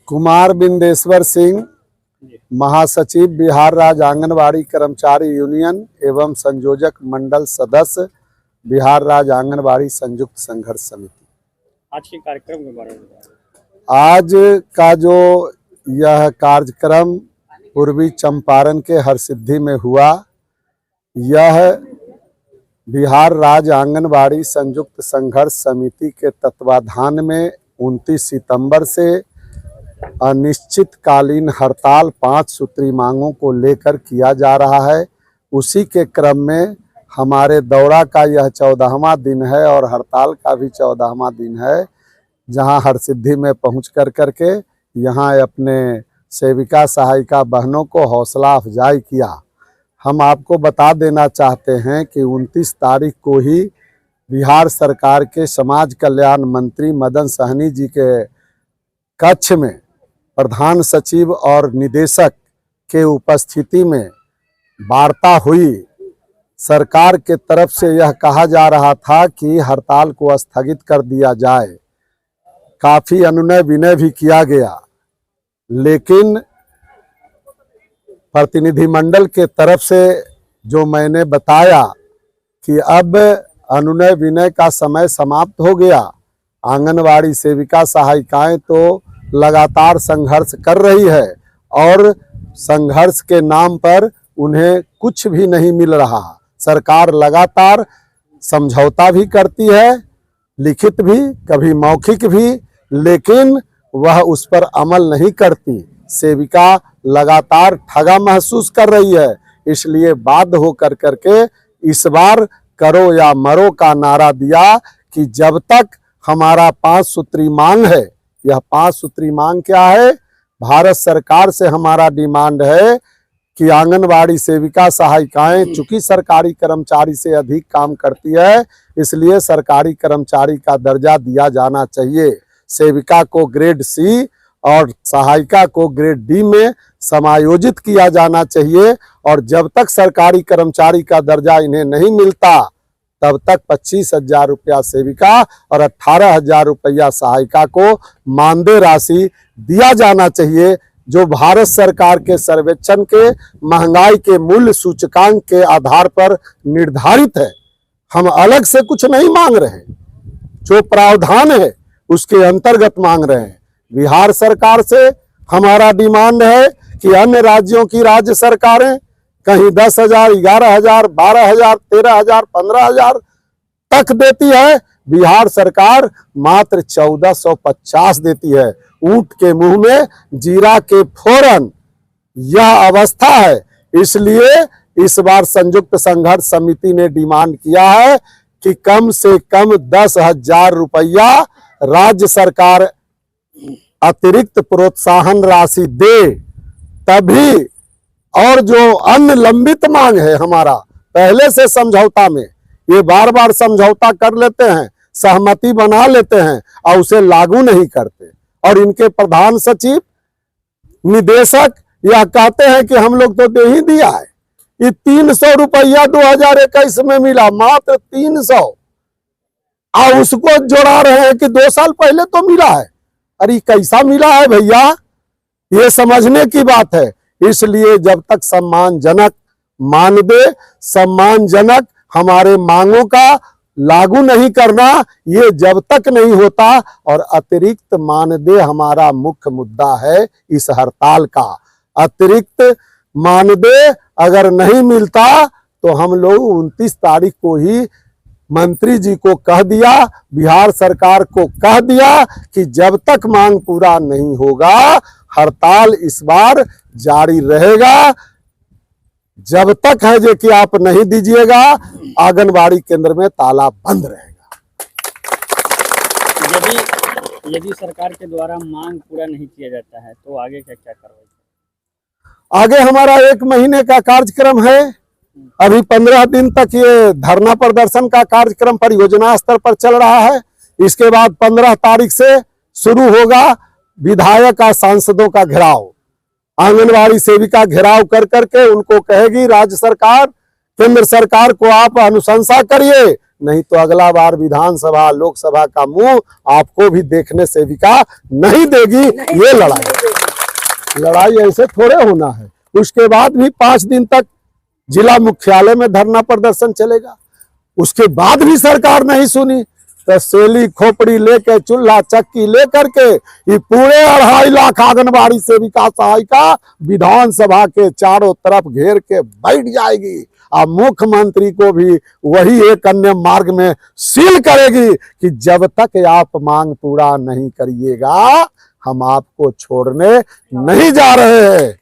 कुमार बिंदेश्वर सिंह, महासचिव बिहार राज्य आंगनबाड़ी कर्मचारी यूनियन एवं संयोजक मंडल सदस्य बिहार राज्य आंगनबाड़ी संयुक्त संघर्ष समिति। आज के कार्यक्रम के बारे में आज का जो यह कार्यक्रम पूर्वी चंपारण के हरसिद्धि में हुआ, यह बिहार राज्य आंगनबाड़ी संयुक्त संघर्ष समिति के तत्वाधान में 29 सितंबर से अनिश्चितकालीन हड़ताल 5 सूत्री मांगों को लेकर किया जा रहा है। उसी के क्रम में हमारे दौरा का यह 14वां दिन है और हड़ताल का भी 14वां दिन है, जहां हरसिद्धि में पहुंच करके यहां अपने सेविका सहायिका बहनों को हौसला अफजाई किया। हम आपको बता देना चाहते हैं कि 29 तारीख को ही बिहार सरकार के समाज कल्याण मंत्री मदन सहनी जी के कक्ष में प्रधान सचिव और निदेशक के उपस्थिति में वार्ता हुई। सरकार के तरफ से यह कहा जा रहा था कि हड़ताल को स्थगित कर दिया जाए। काफ़ी अनुनय विनय भी किया गया, लेकिन प्रतिनिधिमंडल के तरफ से जो मैंने बताया कि अब अनुनय विनय का समय समाप्त हो गया। आंगनवाड़ी सेविका सहायिकाएं तो लगातार संघर्ष कर रही है और संघर्ष के नाम पर उन्हें कुछ भी नहीं मिल रहा। सरकार लगातार समझौता भी करती है, लिखित भी, कभी मौखिक भी, लेकिन वह उस पर अमल नहीं करती। सेविका लगातार ठगा महसूस कर रही है। इसलिए बाध्य होकर करके इस बार करो या मरो का नारा दिया कि जब तक हमारा 5 सूत्री मांग है। यह 5 सूत्री मांग क्या है? भारत सरकार से हमारा डिमांड है कि आंगनबाड़ी सेविका सहायिकाएं चूंकि सरकारी कर्मचारी से अधिक काम करती है, इसलिए सरकारी कर्मचारी का दर्जा दिया जाना चाहिए। सेविका को ग्रेड सी और सहायिका को ग्रेड डी में समायोजित किया जाना चाहिए और जब तक सरकारी कर्मचारी का दर्जा इन्हें नहीं मिलता, तब तक 25,000 रुपया सेविका और 18,000 रुपया सहायिका को मानदेय राशि दिया जाना चाहिए, जो भारत सरकार के सर्वेक्षण के महंगाई के मूल्य सूचकांक के आधार पर निर्धारित है। हम अलग से कुछ नहीं मांग रहे हैं, जो प्रावधान है उसके अंतर्गत मांग रहे हैं। बिहार सरकार से हमारा डिमांड है कि अन्य राज्यों की राज्य सरकारें कहीं 10,000, 11,000, 12,000, 13,000, 15,000 तक देती है। बिहार सरकार मात्र 1450 देती है। ऊंट के मुंह में जीरा के फौरन, यह अवस्था है। इसलिए इस बार संयुक्त संघर्ष समिति ने डिमांड किया है कि कम से कम 10,000 रुपया राज्य सरकार अतिरिक्त प्रोत्साहन राशि दे, तभी। और जो अन्य लंबित मांग है हमारा पहले से समझौता में, ये बार बार समझौता कर लेते हैं, सहमति बना लेते हैं और उसे लागू नहीं करते। और इनके प्रधान सचिव, निदेशक यह कहते हैं कि हम लोग तो दे ही दिया है। ये 300 रुपया 2021 में मिला, मात्र 300, और उसको जोड़ा रहे हैं कि 2 साल पहले तो मिला है। अरे कैसा मिला है भैया, ये समझने की बात है। इसलिए जब तक सम्मानजनक मानदेय, सम्मानजनक हमारे मांगों का लागू नहीं करना, ये जब तक नहीं होता, और अतिरिक्त मानदेय हमारा मुख्य मुद्दा है इस हड़ताल का। अतिरिक्त मानदेय अगर नहीं मिलता तो हम लोग 29 तारीख को ही मंत्री जी को कह दिया, बिहार सरकार को कह दिया कि जब तक मांग पूरा नहीं होगा हड़ताल इस बार जारी रहेगा। जब तक है जो कि आप नहीं दीजिएगा, आंगनबाड़ी केंद्र में ताला बंद रहेगा। यदि सरकार के द्वारा मांग पूरा नहीं किया जाता है तो आगे क्या कार्रवाई? आगे हमारा 1 महीने का कार्यक्रम है। अभी 15 दिन तक ये धरना प्रदर्शन का कार्यक्रम परियोजना स्तर पर चल रहा है। इसके बाद 15 तारीख से शुरू होगा विधायक और सांसदों का घेराव। आंगनबाड़ी सेविका घेराव कर करके उनको कहेगी राज्य सरकार, केंद्र सरकार को आप अनुशंसा करिए, नहीं तो अगला बार विधानसभा लोकसभा का मुंह आपको भी देखने सेविका नहीं देगी। ये लड़ाई ऐसे थोड़े होना है। उसके बाद भी 5 दिन तक जिला मुख्यालय में धरना प्रदर्शन चलेगा, उसके बाद भी सरकार नहीं सुनी तो सेली खोपड़ी लेकर चूल्हा चक्की लेकर के ये पूरे 2.5 लाख आंगनबाड़ी सेविका सहायिका विधानसभा के चारों तरफ घेर के बैठ जाएगी और मुख्यमंत्री को भी वही एक अन्य मार्ग में सील करेगी कि जब तक आप मांग पूरा नहीं करिएगा हम आपको छोड़ने नहीं जा रहे हैं।